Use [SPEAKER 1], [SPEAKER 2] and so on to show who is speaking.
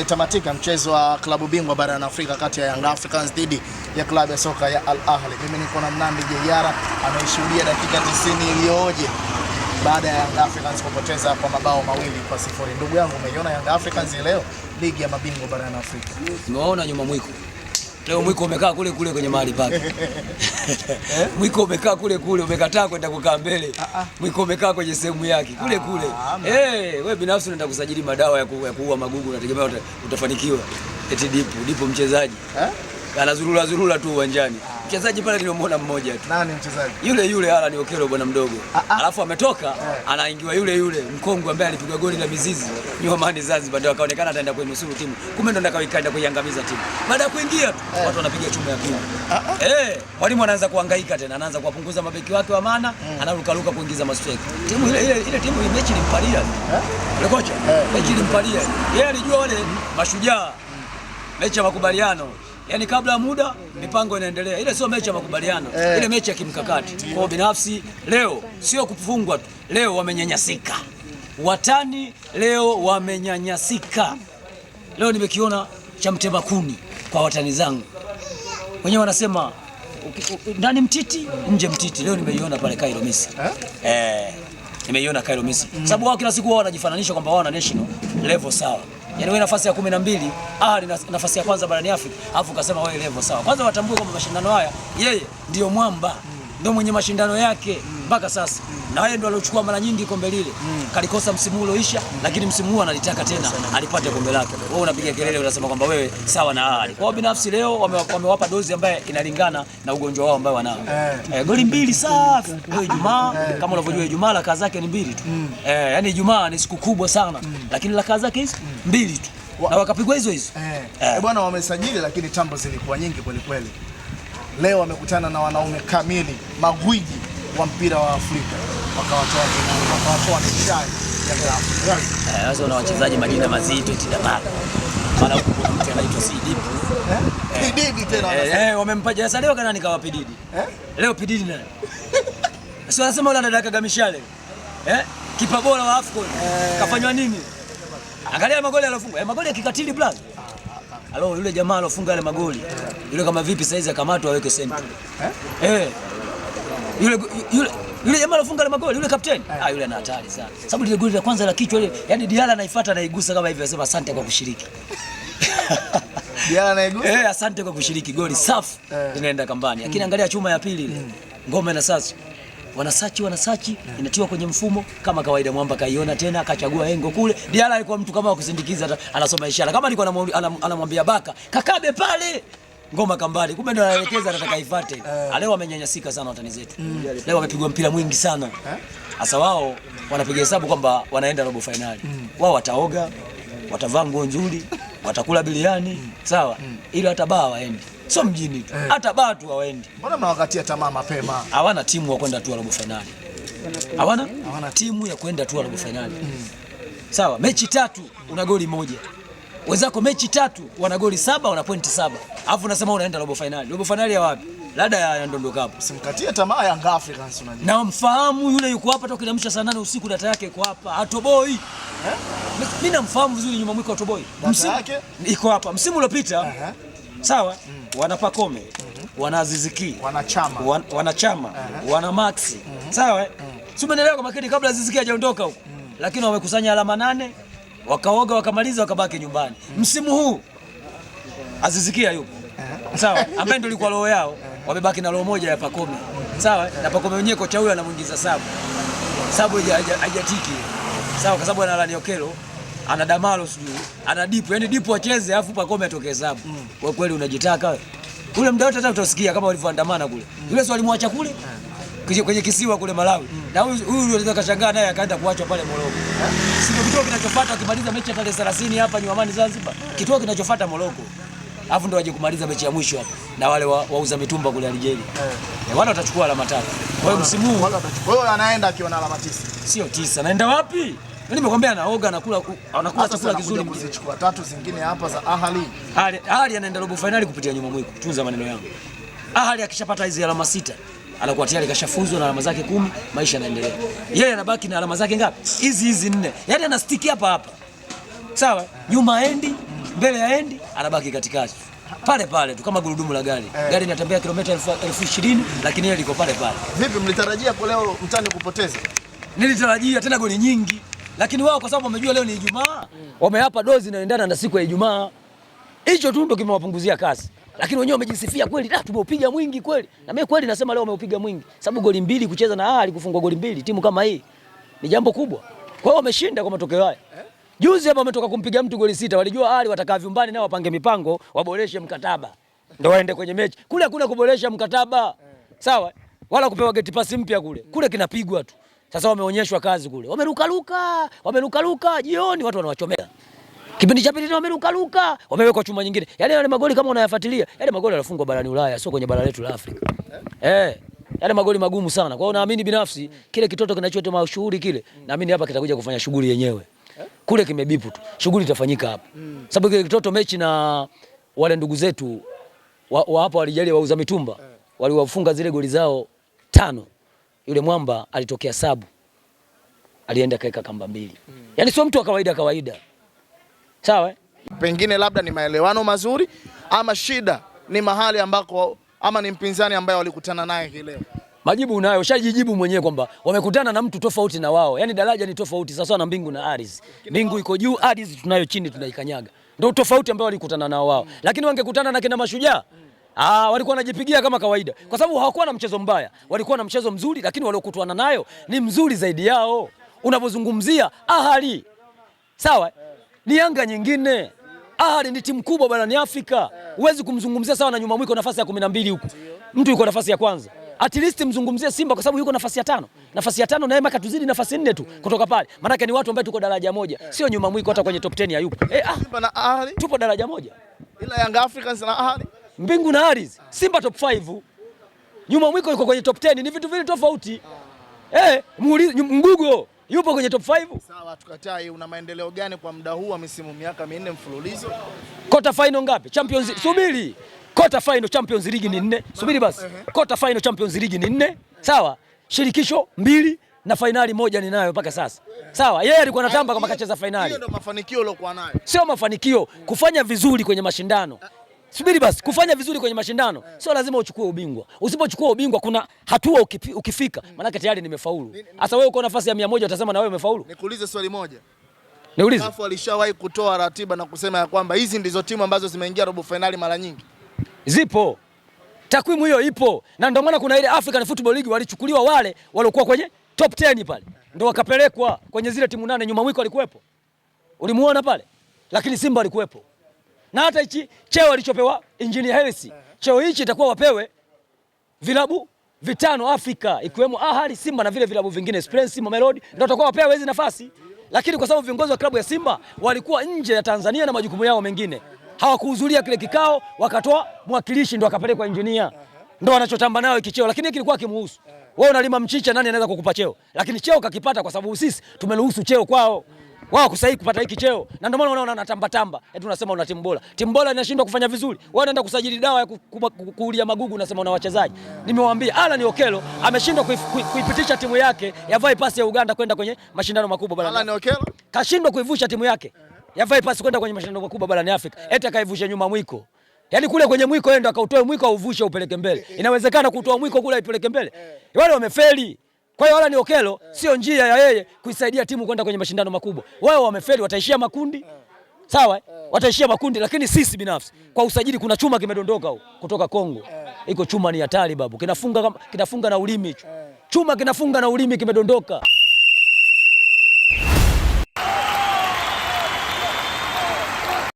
[SPEAKER 1] Tamatika mchezo wa klabu bingwa barani Afrika kati ya Young Africans dhidi ya klabu ya soka ya Al Ahly. Mimi niko na Mnambi Jeyara, ameshuhudia dakika 90 iliyoje baada ya Young Africans kupoteza kwa mabao 2-0. Ndugu yangu, umeiona Young Africans leo ligi ya mabingwa barani Afrika?
[SPEAKER 2] Umeona nyuma mwiko. Leo mwiko umekaa kule kule kwenye mahali pake. Mwiko umekaa kule kule, umekataa kwenda kukaa mbele. Mwiko umekaa kwenye sehemu yake kule kule. Wewe binafsi unaenda kusajili madawa ya kuua magugu, unategemea utafanikiwa. Eti dipo mchezaji. Anazurura tu uwanjani. Mchezaji pale nimemuona mmoja tu.
[SPEAKER 1] Nani mchezaji?
[SPEAKER 2] Yule Alan Okello bwana mdogo. Alafu ametoka anaingiwa yule mkongwe ambaye alipigwa goli la mizizi Nyuamani Zanzibar, ndio akaonekana ataenda kuinusuru timu. Kumbe ndo ndakaikaenda kuiangamiza timu. Baada ya kuingia tu watu wanapiga chuma ya pili. Mwalimu anaanza kuhangaika tena, anaanza kuwapunguza mabeki wake wa maana, anaruka kuingiza mastrike. Timu ile timu mechi ilimpalia. Yule kocha mechi ilimpalia. Yeye alijua wale mashujaa mechi ya makubaliano. Yaani kabla ya muda mipango inaendelea. Ile sio mechi ya makubaliano. Ile mechi ya kimkakati. Kwa binafsi leo sio kufungwa tu. Leo wamenyanyasika. Watani leo wamenyanyasika. Leo nimekiona cha mtema kuni kwa watani zangu. Wenyewe wanasema ndani mtiti, nje mtiti. Leo nimeiona pale Cairo Misri. Nimeiona Cairo Misri. Sababu wao kila siku wao wanajifananisha kwamba wao na national level sawa. Yaani wewe nafasi ya 12, Ahly nafasi ya kwanza barani Afrika, alafu ukasema wewe level sawa. Kwanza watambue kwamba mashindano haya yeye ndio mwamba, ndio mwenye mashindano yake mpaka sasa. Na yeye ndio aliochukua mara nyingi kombe lile. Kalikosa msimu ulioisha, lakini msimu huu analitaka tena alipate kombe lake. Wewe unapiga kelele unasema kwamba wewe sawa na Ahly. Kwa binafsi leo wamewapa dozi ambaye inalingana na ugonjwa wao ambao wanao. Goli 2 safi. Leo Ijumaa, kama unavyojua Ijumaa la kazi yake ni 2 tu. Yaani Ijumaa ni siku kubwa sana, lakini la kazi yake hizi 2 tu. Na wakapigwa hizo.
[SPEAKER 1] Bwana, wamesajili lakini tambo zilikuwa nyingi kweli kweli. Leo wamekutana na wanaume kamili, magwiji wa mpira wa Afrika. Wakawatoa nishai ya Afrika.
[SPEAKER 2] Sasa una wachezaji majina mazito tidabaka. Maana mtu anaitwa Sidip.
[SPEAKER 1] Pididi tena.
[SPEAKER 2] Wamempa sasa leo kana nikawa Pididi. Leo Pididi nani? Sio anasema yule anadaka Gamishale. Kipa bora wa AFCON. Kafanywa nini? Angalia magoli alofunga. Magoli ya kikatili blaza. Yule jamaa alofunga yale magoli. Yule kama vipi saizi akamatwa aweke center. Yule jamaa alofunga yale magoli, yule kapteni. Yule ana hatari sana. Sababu ile goli la kwanza la kichwa ile, yani Diala anaifuata na igusa kama hivi, anasema asante kwa kushiriki.
[SPEAKER 1] Diala anaigusa?
[SPEAKER 2] Asante kwa kushiriki, goli safi. Inaenda kambani. Lakini angalia chuma ya pili ile. Ngome na sasa. Wanasachi inatiwa kwenye mfumo kama kawaida. Mwamba kaiona tena akachagua engo kule. Diala alikuwa mtu kama wa kusindikiza, anasoma ishara. Kama alikuwa anamwambia Baka, kakabe pale. Ngoma kambali. Kumbe ndio anaelekeza anataka ifuate. Leo wamenyanyasika sana watani zetu. Leo wamepigwa mpira mwingi sana. Sasa wao wanapiga hesabu kwamba wanaenda robo finali. Wao wataoga, watavaa nguo nzuri, watakula biliani, sawa? Ili hata baa waende. Sio mjini tu. Hata baa tu waende.
[SPEAKER 1] Mbona mnawakatia tamaa mapema?
[SPEAKER 2] Hawana timu ya kwenda tu robo finali. Hawana timu ya kwenda tu robo finali. Sawa, mechi 3 una goli 1. Wenzako mechi 3 wana goli 7, wana pointi 7. Alafu unasema unaenda robo finali. Robo finali ya wapi? Labda ya Ndondo Cup.
[SPEAKER 1] Simkatie tamaa ya Young Africans unajua.
[SPEAKER 2] Na mfahamu yule yuko hapa toka kinamsha saa 8 usiku, data yake iko hapa. Atoboi. Mimi namfahamu vizuri nyuma mwiko Atoboi.
[SPEAKER 1] Data yake iko
[SPEAKER 2] hapa. Msimu uliopita. Sawa? Wana Pakome, wana Aziziki, wanachama, wana Maxi. Sawa? Si umeelewa kwa makini kabla Aziziki hajaondoka huko. Lakini wamekusanya alama 8, wakaoga wakamaliza wakabaki nyumbani. Msimu huu Aziziki yupo. Sawa? Ambaye ndio ilikuwa roho yao, wamebaki na roho moja ya Pakome. Sawa? Na Pakome wenyewe kocha huyo anamuingiza sabu hajatiki. Sawa, kwa sababu ana Alan Okello, ana Damalo sijui, ana Dipo, yani Dipo acheze afu Pakome atoke hesabu. Kwa kweli unajitaka wewe. Ule muda wote hata utasikia kama walivyoandamana kule. Yule sio alimwacha kule kwenye kisiwa kule Malawi. Na huyu anaweza kashangaa naye akaenda kuachwa pale Morocco. Sio kituo kinachofuata akimaliza mechi ya tarehe 30 hapa Nyuamani Zanzibar. Kituo kinachofuata Morocco. Alafu ndio waje kumaliza mechi ya mwisho hapa na wale wauza mitumba kule Algeria. Wale watachukua alama 3. Kwa hiyo msimu huu
[SPEAKER 1] wewe anaenda akiona alama 9.
[SPEAKER 2] Sio 9. Anaenda wapi? Mimi nimekwambia anaoga, anakula chakula kizuri,
[SPEAKER 1] kuzichukua 3 zingine hapa za Ahly.
[SPEAKER 2] Ahly anaenda robo finali kupitia nyuma mwiko. Tunza maneno yangu. Ahly akishapata hizo alama 6 anakuwa tayari kashafuzwa na alama zake 10, maisha yanaendelea. Yeye anabaki na alama zake ngapi? Hizi 4. Yaani ana stick hapa. Sawa? Nyuma endi mbele ya endi anabaki katikati. Pale pale tu kama gurudumu la gari. Gari inatembea kilomita 20,000 lakini yeye liko pale pale.
[SPEAKER 1] Vipi mlitarajia kwa leo mtani kupoteza?
[SPEAKER 2] Nilitarajia tena goli nyingi. Lakini wao kwa sababu wamejua leo ni Ijumaa, wamehapa dozi inayoendana na siku ya Ijumaa. Hicho tu ndio kimewapunguzia kasi. Lakini wenyewe wamejisifia kweli, tumeupiga mwingi kweli. Na mimi kweli nasema leo wameupiga mwingi. Sababu goli 2 kucheza na Ahali kufungwa goli 2 timu kama hii ni jambo kubwa. Kwa hiyo wameshinda kwa matokeo haya. Juzi hapa wametoka kumpiga mtu goli 6. Walijua Ahali watakaa vyumbani nao wapange mipango, waboreshe mkataba. Ndio waende kwenye mechi. Kule hakuna kuboresha mkataba. Sawa? Wala kupewa geti pasi mpya kule. Kule kinapigwa tu. Sasa wameonyeshwa kazi kule. Wameruka jioni watu wanawachomea. Kipindi cha pili wameruka, wamewekwa chuma nyingine. Yaani wale magoli kama unayafuatilia, yale magoli yanafungwa barani Ulaya, sio kwenye bara letu la Afrika. Yale magoli magumu sana. Kwa hiyo naamini binafsi kile kitoto kinachoitwa mashuhuri kile, naamini hapa kitakuja kufanya shughuli yenyewe. Kule kimebipu tu. Shughuli itafanyika hapa. Sababu kile kitoto mechi na wale ndugu zetu wa hapa walijalia wauza mitumba, waliwafunga zile goli zao 5. Yule mwamba alitokea sabu. Alienda kaeka kamba 2. Yaani sio mtu wa kawaida. Sawa?
[SPEAKER 1] Pengine labda ni maelewano mazuri ama shida ni mahali ambako ama ni mpinzani ambaye walikutana naye hii leo.
[SPEAKER 2] Majibu unayo, ushajijibu mwenyewe kwamba wamekutana na mtu tofauti na wao. Yaani daraja ni tofauti sasa na mbingu na ardhi. Mbingu iko juu, ardhi tunayo chini tunaikanyaga. Ndio tofauti ambao walikutana nao wao. Lakini wangekutana na kina Mashujaa, walikuwa wanajipigia kama kawaida. Kwa sababu hawakuwa na mchezo mbaya. Walikuwa na mchezo mzuri lakini waliokutana nayo ni mzuri zaidi yao. Unapozungumzia Ahali. Sawa? Ni Yanga nyingine. Ahali ni timu kubwa barani Afrika. Huwezi kumzungumzia sawa na nyuma mwiko nafasi ya 12 huko. Mtu yuko nafasi ya kwanza. At least mzungumzie Simba kwa sababu yuko nafasi ya 5. Nafasi ya 5 na Yanga tuzidi nafasi 4 tu kutoka pale. Maana yake ni watu ambao tuko daraja moja. Sio nyuma mwiko hata kwenye top 10 hayupo.
[SPEAKER 1] Simba na Ahali
[SPEAKER 2] tupo daraja moja.
[SPEAKER 1] Ila Young Africans na Ahali
[SPEAKER 2] mbingu na ardhi. Simba top 5. Nyuma mwiko yuko kwenye top 10. Ni vitu vile tofauti. Mgugo yupo kwenye top 5.
[SPEAKER 1] Sawa, tukatai. Una maendeleo gani kwa muda huu wa misimu miaka 4 mfululizo?
[SPEAKER 2] Quarter final ngapi? Champions subiri. Quarter final Champions League ni 4. Subiri basi. Quarter final Champions League ni 4. Sawa? Shirikisho 2 na finali 1 ninayo mpaka sasa. Sawa? Yeye alikuwa anatamba kama kacheza finali.
[SPEAKER 1] Hiyo ndio mafanikio uliokuwa nayo.
[SPEAKER 2] Sio mafanikio, kufanya vizuri kwenye mashindano. Subiri basi, kufanya vizuri kwenye mashindano sio lazima uchukue ubingwa. Usipochukua ubingwa kuna hatua ukifika, maana tayari nimefaulu. Sasa wewe uko nafasi ya 100 utasema na wewe umefaulu?
[SPEAKER 1] Nikuulize swali moja.
[SPEAKER 2] Niulize.
[SPEAKER 1] Kafu alishawahi kutoa ratiba na kusema ya kwamba hizi ndizo timu ambazo zimeingia robo finali mara nyingi.
[SPEAKER 2] Zipo. Takwimu hiyo ipo. Na ndio maana kuna ile African Football League walichukuliwa wale waliokuwa kwenye top 10 pale. Ndio wakapelekwa kwenye zile timu 8. Nyuma mwiko alikuwepo. Ulimuona pale? Lakini Simba alikuwepo. Na hata hichi cheo alichopewa Engineer Hersi, cheo hichi itakuwa wapewe vilabu 5 Afrika ikiwemo Ahali, Simba na vile vilabu vingine Esperance, Mamelodi, ndio watakuwa wapewe hizo nafasi. Lakini kwa sababu viongozi wa klabu ya Simba walikuwa nje ya Tanzania na majukumu yao mengine, hawakuhudhuria kile kikao, wakatoa mwakilishi ndio akapelekwa Engineer. Ndio wanachotamba nao hiki cheo, lakini kilikuwa kimuhusu. Wewe unalima mchicha, nani anaweza kukupa cheo? Lakini cheo kakipata kwa sababu sisi tumeruhusu cheo kwao. Wao kusahi kupata hiki cheo. Na ndio maana unaona anatamba. Tunasema una timu bora. Timu bora inashindwa kufanya vizuri. Wao wanaenda kusajili dawa ya kuulia magugu, unasema una wachezaji. Nimewaambia Alan Okello ameshindwa kuipitisha timu yake ya Vipers ya Uganda kwenda kwenye mashindano makubwa barani.
[SPEAKER 1] Alan Okello
[SPEAKER 2] kashindwa kuivusha timu yake ya Vipers kwenda kwenye mashindano makubwa barani Afrika. Eti akaivusha nyuma mwiko. Yaani kule kwenye mwiko yeye ndo akautoe mwiko auvushe upeleke mbele. Inawezekana kutoa mwiko kule ipeleke mbele. Wale wamefeli. Kwa hiyo Alan Okello sio njia ya yeye kuisaidia timu kwenda kwenye mashindano makubwa. Wao wamefeli, wataishia makundi. Sawa? Wataishia makundi, lakini sisi binafsi kwa usajili kuna chuma kimedondoka huko kutoka Kongo. Iko chuma ni hatari babu. Kinafunga na ulimi hicho. Chuma kinafunga na ulimi kimedondoka.